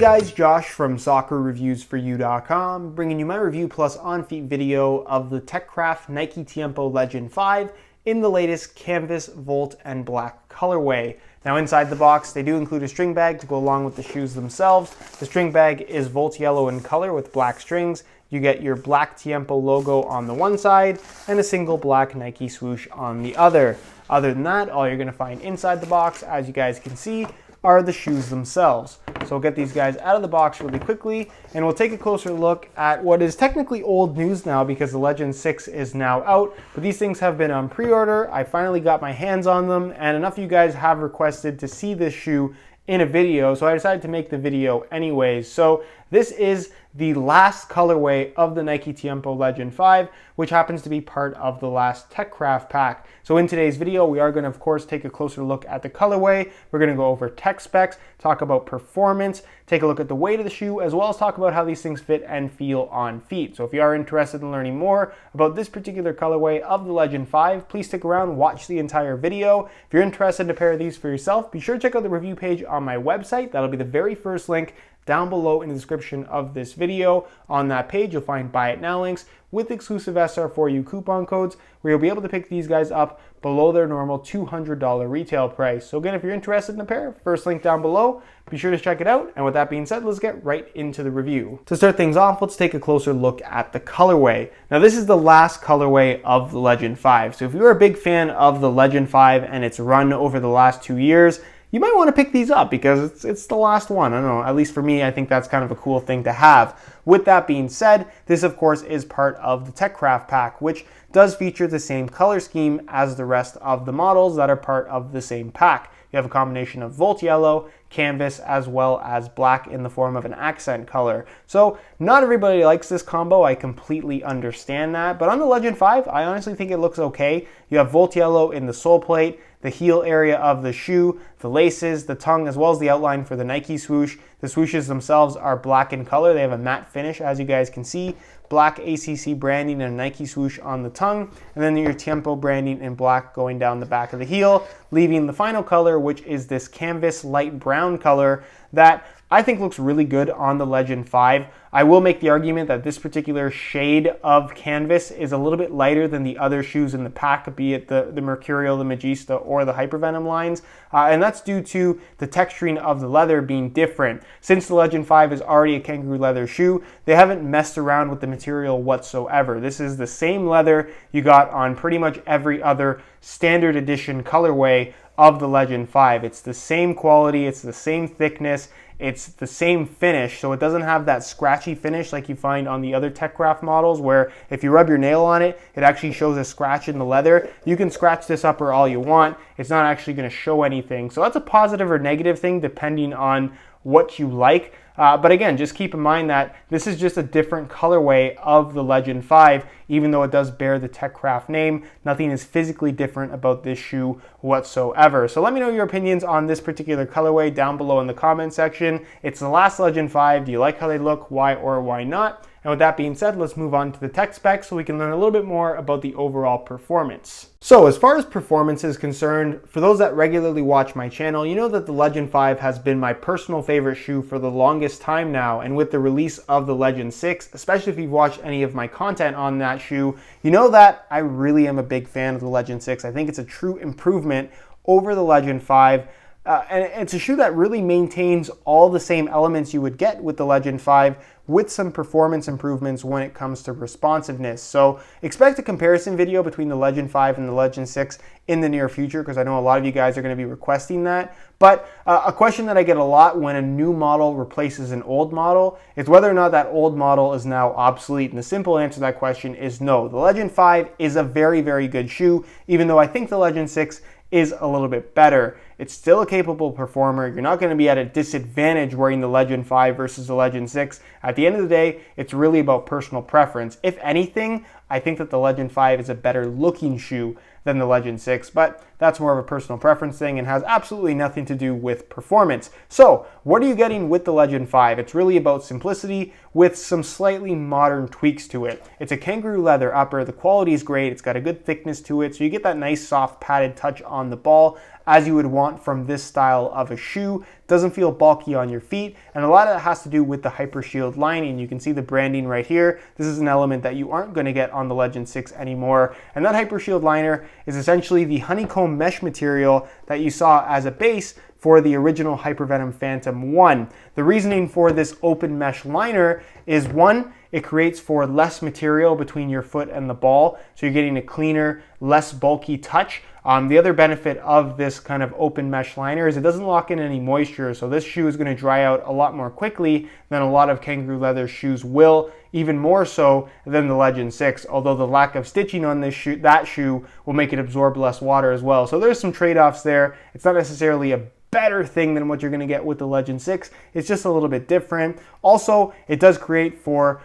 guys, Josh from SoccerReviewsForYou.com, bringing you my review plus on-feet video of the TechCraft Nike Tiempo Legend 5 in the latest canvas, volt, and black colorway. Now inside the box, they do include a string bag to go along with the shoes themselves. The string bag is volt yellow in color with black strings. You get your black Tiempo logo on the one side and a single black Nike swoosh on the other. Other than that, all you're going to find inside the box, as you guys can see, are the shoes themselves. So we'll get these guys out of the box really quickly and we'll take a closer look at what is technically old news now because the Legend 6 is now out, but these things have been on pre-order. I finally got my hands on them and enough of you guys have requested to see this shoe in a video, so I decided to make the video anyways. So this is the last colorway of the Nike Tiempo Legend 5, which happens to be part of the last TechCraft pack. So in today's video, we are going to, of course, take a closer look at the colorway. We're going to go over tech specs, talk about performance, take a look at the weight of the shoe, as well as talk about how these things fit and feel on feet. So if you are interested in learning more about this particular colorway of the Legend 5, please stick around, watch the entire video. If you're interested in a pair of these for yourself, be sure to check out the review page on my website. That'll be the very first link down below in the description of this video. On that page, you'll find Buy It Now links with exclusive SR4U coupon codes where you'll be able to pick these guys up below their normal $200 retail price. So again, if you're interested in a pair, first link down below, be sure to check it out. And with that being said, let's get right into the review. To start things off, let's take a closer look at the colorway. Now this is the last colorway of the Legend 5. So if you're a big fan of the Legend 5 and its run over the last 2 years, you might want to pick these up because it's the last one. I don't know, at least for me, I think that's kind of a cool thing to have. With that being said, this of course is part of the TechCraft pack, which does feature the same color scheme as the rest of the models that are part of the same pack. You have a combination of volt yellow, canvas, as well as black in the form of an accent color. So not everybody likes this combo, I completely understand that, but on the Legend 5, I honestly think it looks okay. You have volt yellow in the sole plate, the heel area of the shoe, the laces, the tongue, as well as the outline for the Nike swoosh. The swooshes themselves are black in color. They have a matte finish, as you guys can see. Black ACC branding and a Nike swoosh on the tongue, and then your Tiempo branding in black going down the back of the heel, leaving the final color, which is this canvas light brown color that I think looks really good on the Legend 5. I will make the argument that this particular shade of canvas is a little bit lighter than the other shoes in the pack, be it the Mercurial, the Magista, or the Hypervenom lines, and that's due to the texturing of the leather being different. Since the Legend 5 is already a kangaroo leather shoe, they haven't messed around with the material whatsoever. This is the same leather you got on pretty much every other standard edition colorway of the Legend 5. It's the same quality, it's the same thickness, it's the same finish, so it doesn't have that scratchy finish like you find on the other TechCraft models where if you rub your nail on it, it actually shows a scratch in the leather. You can scratch this upper all you want. It's not actually going to show anything. So that's a positive or negative thing depending on what you like. But again, just keep in mind that this is just a different colorway of the Legend 5, even though it does bear the TechCraft name. Nothing is physically different about this shoe whatsoever. So let me know your opinions on this particular colorway down below in the comment section. It's the last Legend 5. Do you like how they look? Why or why not? And with that being said, let's move on to the tech specs so we can learn a little bit more about the overall performance. So as far as performance is concerned, for those that regularly watch my channel, you know that the Legend 5 has been my personal favorite shoe for the longest time now, and with the release of the Legend 6, especially if you've watched any of my content on that shoe, you know that I really am a big fan of the Legend 6. I think it's a true improvement over the Legend 5. And it's a shoe that really maintains all the same elements you would get with the Legend 5 with some performance improvements when it comes to responsiveness. So expect a comparison video between the Legend 5 and the Legend 6 in the near future because I know a lot of you guys are going to be requesting that. But a question that I get a lot when a new model replaces an old model is whether or not that old model is now obsolete. And the simple answer to that question is no. The Legend 5 is a very, very good shoe, even though I think the Legend 6 is a little bit better. It's still a capable performer. You're not going to be at a disadvantage wearing the Legend 5 versus the Legend 6. At the end of the day, it's really about personal preference. If anything, I think that the Legend 5 is a better looking shoe than the Legend 6, but that's more of a personal preference thing and has absolutely nothing to do with performance. So what are you getting with the Legend 5? It's really about simplicity with some slightly modern tweaks to it. It's a kangaroo leather upper. The quality is great. It's got a good thickness to it, so you get that nice soft padded touch on the ball as you would want from this style of a shoe. Doesn't feel bulky on your feet, and a lot of that has to do with the Hyper Shield lining. You can see the branding right here. This is an element that you aren't going to get on the Legend 6 anymore, and that Hyper Shield liner is essentially the honeycomb mesh material that you saw as a base for the original Hypervenom Phantom 1. The reasoning for this open mesh liner is, one, it creates for less material between your foot and the ball, so you're getting a cleaner, less bulky touch. The other benefit of this kind of open mesh liner is it doesn't lock in any moisture, so this shoe is going to dry out a lot more quickly than a lot of kangaroo leather shoes will, even more so than the Legend 6, although the lack of stitching on this shoe, that shoe will make it absorb less water as well. So there's some trade-offs there. It's not necessarily a better thing than what you're going to get with the Legend 6. It's just a little bit different. Also, it does create for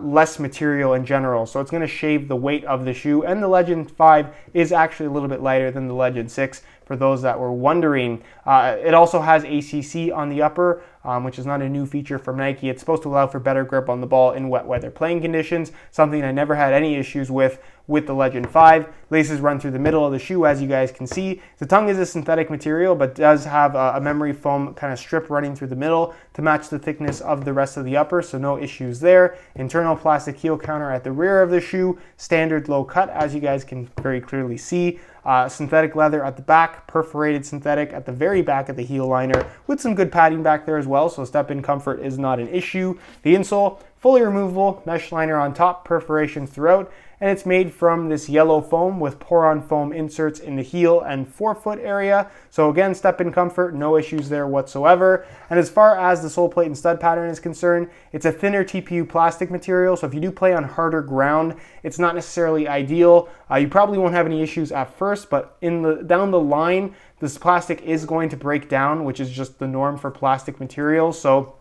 less material in general, so it's going to shave the weight of the shoe, and the Legend 5 is actually a little bit lighter than the Legend 6 for those that were wondering. It also has ACC on the upper, which is not a new feature from Nike. It's supposed to allow for better grip on the ball in wet weather playing conditions, something I never had any issues with the Legend 5. Laces run through the middle of the shoe, as you guys can see. The tongue is a synthetic material, but does have a memory foam kind of strip running through the middle to match the thickness of the rest of the upper, so no issues there. Internal plastic heel counter at the rear of the shoe, standard low cut, as you guys can very clearly see. Synthetic leather at the back, perforated synthetic at the very back of the heel liner, with some good padding back there as well, so step-in comfort is not an issue. The insole, fully removable, mesh liner on top, perforations throughout, and it's made from this yellow foam with pour-on foam inserts in the heel and forefoot area. So again, step-in comfort, no issues there whatsoever. And as far as the sole plate and stud pattern is concerned, it's a thinner TPU plastic material, so if you do play on harder ground, it's not necessarily ideal. You probably won't have any issues at first, but down the line, this plastic is going to break down, which is just the norm for plastic materials. So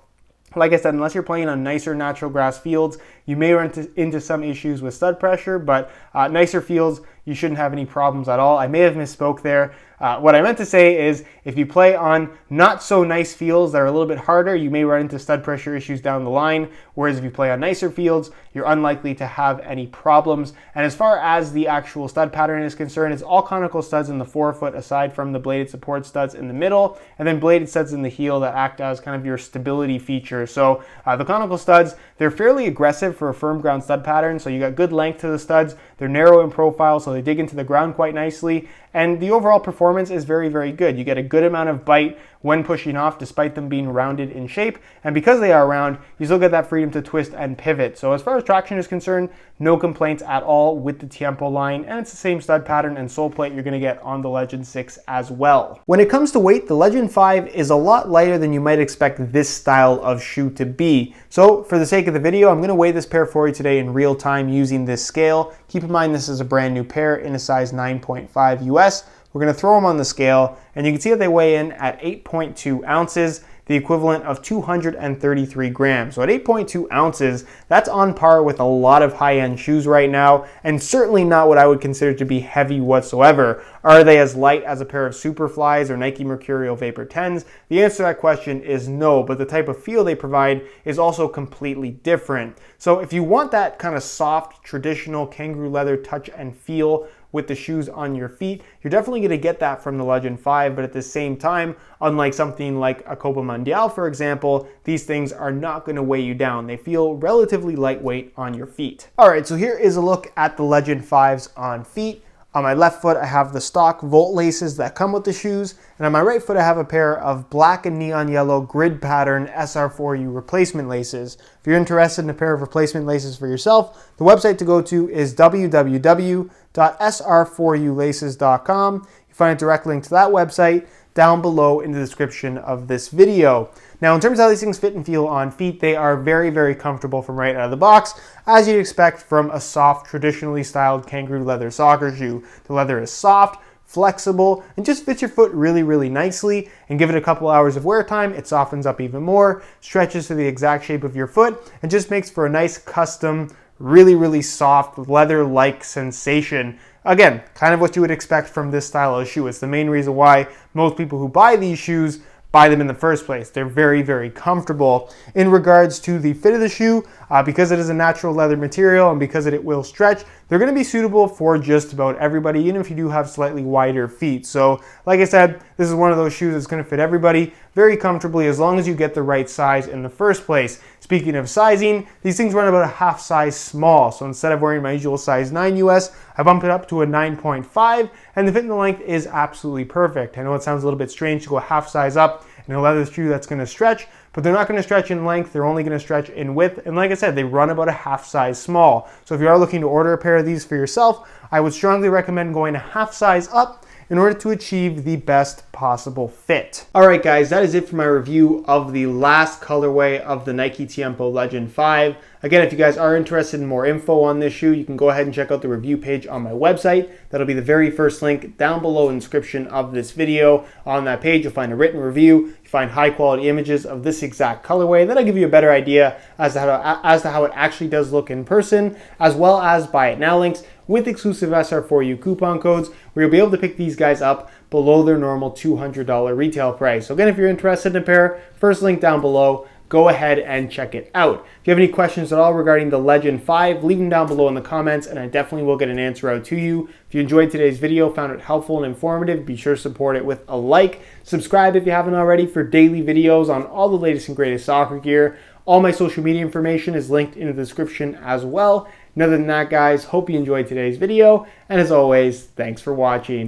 like I said, unless you're playing on nicer natural grass fields, you may run into some issues with stud pressure, but nicer fields, you shouldn't have any problems at all. I may have misspoke there. What I meant to say is if you play on not so nice fields that are a little bit harder, you may run into stud pressure issues down the line, whereas if you play on nicer fields, you're unlikely to have any problems. And as far as the actual stud pattern is concerned, it's all conical studs in the forefoot aside from the bladed support studs in the middle, and then bladed studs in the heel that act as kind of your stability feature. So the conical studs, they're fairly aggressive for a firm ground stud pattern, so you got good length to the studs. They're narrow in profile, so they dig into the ground quite nicely, and the overall performance is very, very good. You get a good amount of bite when pushing off, despite them being rounded in shape, and because they are round, you still get that freedom to twist and pivot. So as far as traction is concerned, no complaints at all with the Tiempo line, and it's the same stud pattern and sole plate you're going to get on the Legend 6 as well. When it comes to weight, the Legend 5 is a lot lighter than you might expect this style of shoe to be. So for the sake of the video, I'm going to weigh this pair for you today in real time using this scale. Keep in mind this is a brand new pair in a size 9.5 US. We're going to throw them on the scale, and you can see that they weigh in at 8.2 ounces, the equivalent of 233 grams. So at 8.2 ounces, that's on par with a lot of high-end shoes right now, and certainly not what I would consider to be heavy whatsoever. Are they as light as a pair of Superflies or Nike Mercurial Vapor 10s? The answer to that question is no, but the type of feel they provide is also completely different. So if you want that kind of soft, traditional kangaroo leather touch and feel with the shoes on your feet, you're definitely going to get that from the Legend 5, but at the same time, unlike something like a Copa Mundial, for example, these things are not going to weigh you down. They feel relatively lightweight on your feet. All right, so here is a look at the Legend 5s on feet. On my left foot, I have the stock Volt laces that come with the shoes, and on my right foot, I have a pair of black and neon yellow grid pattern SR4U replacement laces. If you're interested in a pair of replacement laces for yourself, the website to go to is www.sr4ulaces.com. You find a direct link to that website down below in the description of this video. Now, in terms of how these things fit and feel on feet, they are very, very comfortable from right out of the box, as you'd expect from a soft, traditionally styled kangaroo leather soccer shoe. The leather is soft, flexible, and just fits your foot really, really nicely. And give it a couple hours of wear time, it softens up even more, stretches to the exact shape of your foot, and just makes for a nice custom, really, really soft, leather-like sensation. again, kind of what you would expect from this style of shoe. It's the main reason why most people who buy these shoes buy them in the first place. They're very, very comfortable. In regards to the fit of the shoe, because it is a natural leather material and because it will stretch, they're going to be suitable for just about everybody, even if you do have slightly wider feet. So like I said, this is one of those shoes that's going to fit everybody very comfortably as long as you get the right size in the first place. Speaking of sizing, these things run about a half size small. So instead of wearing my usual size 9 US, I bumped it up to a 9.5, and the fit and the length is absolutely perfect. I know it sounds a little bit strange to go a half size up in a leather shoe that's going to stretch, but they're not going to stretch in length. They're only going to stretch in width. And like I said, they run about a half size small. So if you are looking to order a pair of these for yourself, I would strongly recommend going a half size up in order to achieve the best possible fit. All right, guys, that is it for my review of the last colorway of the Nike Tiempo Legend 5. Again, if you guys are interested in more info on this shoe, you can go ahead and check out the review page on my website. That'll be the very first link down below in the description of this video. On that page, you'll find a written review. You find high quality images of this exact colorway. That'll give you a better idea as to how it actually does look in person, as well as buy it now links with exclusive SR4U coupon codes, where you'll be able to pick these guys up below their normal $200 retail price. So again, if you're interested in a pair, first link down below, go ahead and check it out. If you have any questions at all regarding the Legend 5, leave them down below in the comments and I definitely will get an answer out to you. If you enjoyed today's video, found it helpful and informative, be sure to support it with a like. Subscribe if you haven't already for daily videos on all the latest and greatest soccer gear. All my social media information is linked in the description as well. And other than that, guys, hope you enjoyed today's video. And as always, thanks for watching.